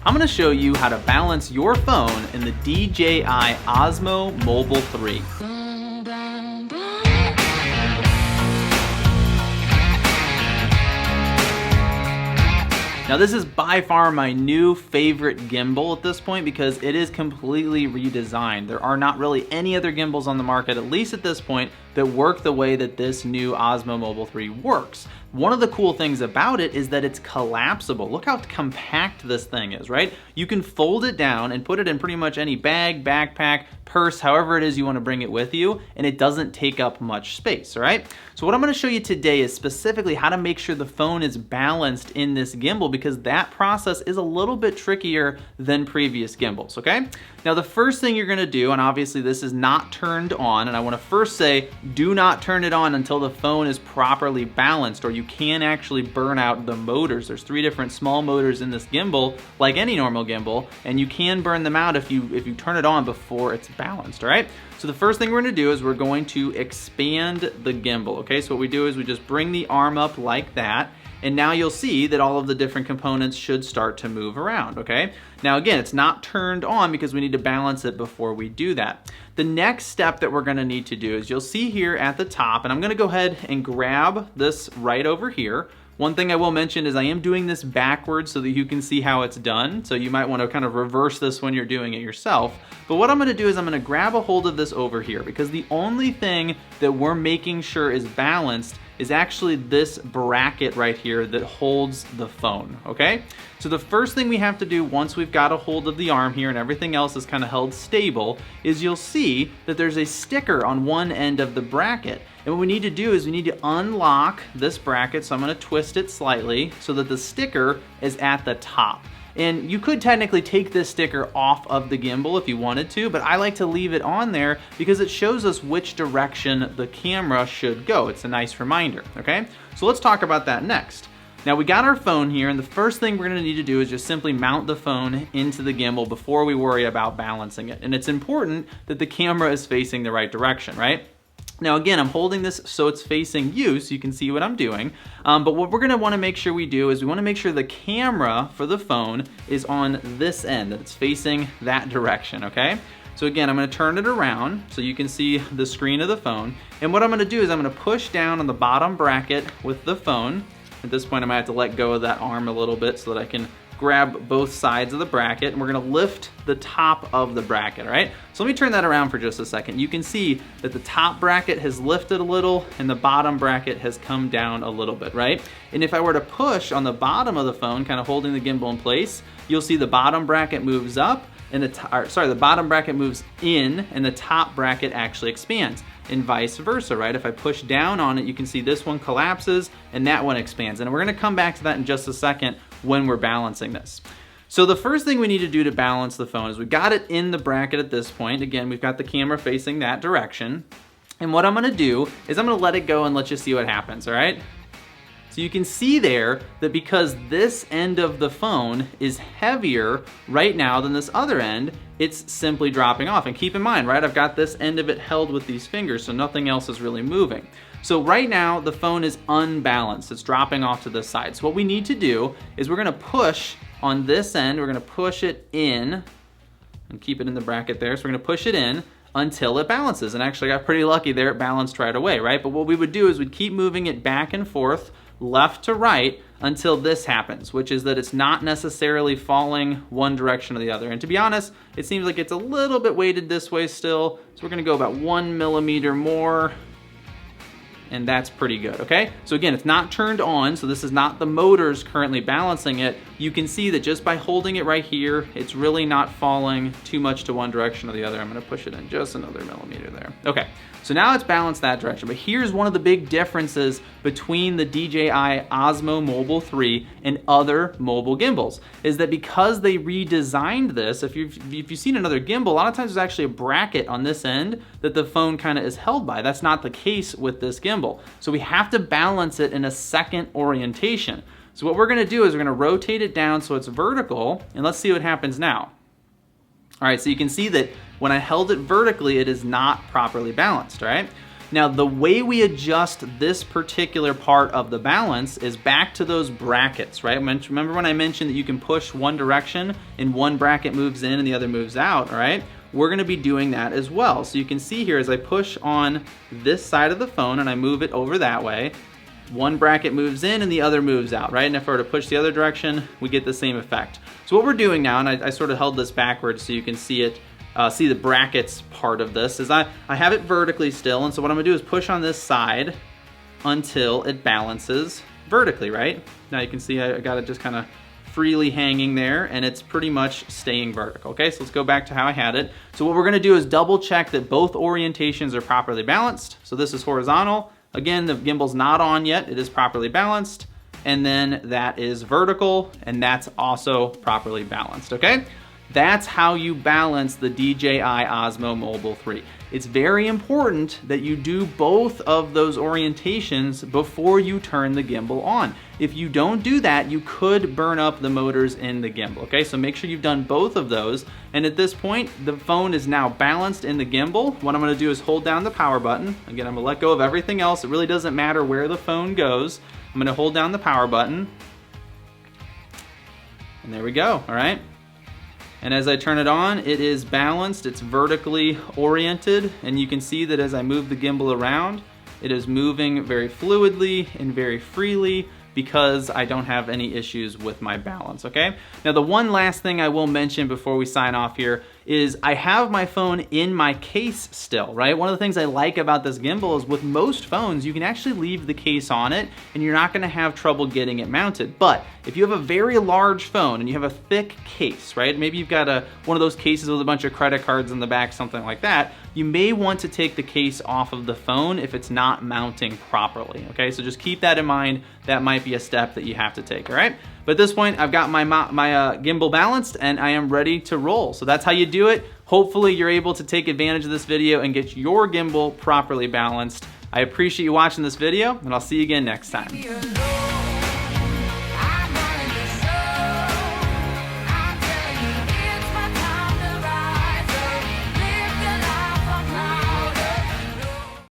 I'm gonna show you how to balance your phone in the DJI Osmo Mobile 3. Now this is by far my new favorite gimbal at this point because it is completely redesigned. There are not really any other gimbals on the market, at least at this point, that work the way that this new Osmo Mobile 3 works. One of the cool things about it is that it's collapsible. Look how compact this thing is, right? You can fold it down and put it in pretty much any bag, backpack, purse, however it is you want to bring it with you, and it doesn't take up much space, all right? So what I'm going to show you today is specifically how to make sure the phone is balanced in this gimbal, because that process is a little bit trickier than previous gimbals, okay? Now the first thing you're going to do, and obviously this is not turned on, and I want to first say do not turn it on until the phone is properly balanced, or you can actually burn out the motors. There's 3 different small motors in this gimbal, like any normal gimbal, and you can burn them out if you turn it on before it's balanced, all right? So the first thing we're going to do is we're going to expand the gimbal, okay? So what we do is we just bring the arm up like that, and now you'll see that all of the different components should start to move around, okay? Now again, it's not turned on because we need to balance it before we do that. The next step that we're gonna need to do is you'll see here at the top, and I'm gonna go ahead and grab this right over here. One thing I will mention is I am doing this backwards so that you can see how it's done. So you might want to kind of reverse this when you're doing it yourself. But what I'm going to do is I'm going to grab a hold of this over here, because the only thing that we're making sure is balanced is actually this bracket right here that holds the phone, okay? So the first thing we have to do once we've got a hold of the arm here and everything else is kind of held stable is you'll see that there's a sticker on one end of the bracket. And what we need to do is we need to unlock this bracket. So I'm going to twist it slightly so that the sticker is at the top. And you could technically take this sticker off of the gimbal if you wanted to, but I like to leave it on there because it shows us which direction the camera should go. It's a nice reminder, okay? So let's talk about that next. Now we got our phone here, and the first thing we're gonna need to do is just simply mount the phone into the gimbal before we worry about balancing it. And it's important that the camera is facing the right direction, right? Now again, I'm holding this so it's facing you so you can see what I'm doing. But what we're gonna wanna make sure we do is we wanna make sure the camera for the phone is on this end, that it's facing that direction, okay? So again, I'm gonna turn it around so you can see the screen of the phone. And what I'm gonna do is I'm gonna push down on the bottom bracket with the phone. At this point, I might have to let go of that arm a little bit so that I can grab both sides of the bracket, and we're gonna lift the top of the bracket, all right? So let me turn that around for just a second. You can see that the top bracket has lifted a little and the bottom bracket has come down a little bit, right? And if I were to push on the bottom of the phone, kind of holding the gimbal in place, you'll see the bottom bracket moves up and the bottom bracket moves in and the top bracket actually expands, and vice versa, right? If I push down on it, you can see this one collapses and that one expands. And we're gonna come back to that in just a second when we're balancing this. So the first thing we need to do to balance the phone is we've got it in the bracket at this point. Again, we've got the camera facing that direction. And what I'm gonna do is I'm gonna let it go and let you see what happens, all right? So you can see there that because this end of the phone is heavier right now than this other end, it's simply dropping off. And keep in mind, right, I've got this end of it held with these fingers, so nothing else is really moving. So right now, the phone is unbalanced. It's dropping off to the side. So what we need to do is we're gonna push on this end, we're gonna push it in, and keep it in the bracket there. So we're gonna push it in until it balances. And actually I got pretty lucky there, it balanced right away, right? But what we would do is we'd keep moving it back and forth, left to right, until this happens, which is that it's not necessarily falling one direction or the other. And to be honest, it seems like it's a little bit weighted this way still. So we're gonna go about 1 millimeter more, and that's pretty good, okay? So again, it's not turned on, so this is not the motors currently balancing it. You can see that just by holding it right here, it's really not falling too much to one direction or the other. I'm gonna push it in just another millimeter there. Okay, so now it's balanced that direction, but here's one of the big differences between the DJI Osmo Mobile 3 and other mobile gimbals, is that because they redesigned this, if you've seen another gimbal, a lot of times there's actually a bracket on this end that the phone kind of is held by. That's not the case with this gimbal. So we have to balance it in a second orientation. So what we're gonna do is we're gonna rotate it down so it's vertical, and let's see what happens now. All right, so you can see that when I held it vertically, it is not properly balanced, all right? Now, the way we adjust this particular part of the balance is back to those brackets, right? Remember when I mentioned that you can push one direction and one bracket moves in and the other moves out, all right? We're gonna be doing that as well. So you can see here as I push on this side of the phone and I move it over that way, one bracket moves in and the other moves out, right? And if I were to push the other direction, we get the same effect. So what we're doing now, and I sort of held this backwards so you can see it, see the brackets part of this, is I have it vertically still, and so what I'm gonna do is push on this side until it balances vertically, right? Now you can see I got it just kind of freely hanging there, and it's pretty much staying vertical. Okay, so let's go back to how I had it. So what we're gonna do is double check that both orientations are properly balanced. So this is horizontal. Again, the gimbal's not on yet, it is properly balanced. And then that is vertical, and that's also properly balanced, okay? That's how you balance the DJI Osmo Mobile 3. It's very important that you do both of those orientations before you turn the gimbal on. If you don't do that, you could burn up the motors in the gimbal, okay? So make sure you've done both of those. And at this point, the phone is now balanced in the gimbal. What I'm gonna do is hold down the power button. Again, I'm gonna let go of everything else. It really doesn't matter where the phone goes. I'm gonna hold down the power button. And there we go, all right? And as I turn it on, it is balanced, it's vertically oriented, and you can see that as I move the gimbal around, it is moving very fluidly and very freely because I don't have any issues with my balance, okay? Now the one last thing I will mention before we sign off here is I have my phone in my case still, right? One of the things I like about this gimbal is with most phones, you can actually leave the case on it and you're not gonna have trouble getting it mounted. But if you have a very large phone and you have a thick case, right? Maybe you've got one of those cases with a bunch of credit cards in the back, something like that, you may want to take the case off of the phone if it's not mounting properly, okay? So just keep that in mind. That might be a step that you have to take, all right? But at this point, I've got my gimbal balanced and I am ready to roll. So that's how you do it. Hopefully you're able to take advantage of this video and get your gimbal properly balanced. I appreciate you watching this video and I'll see you again next time.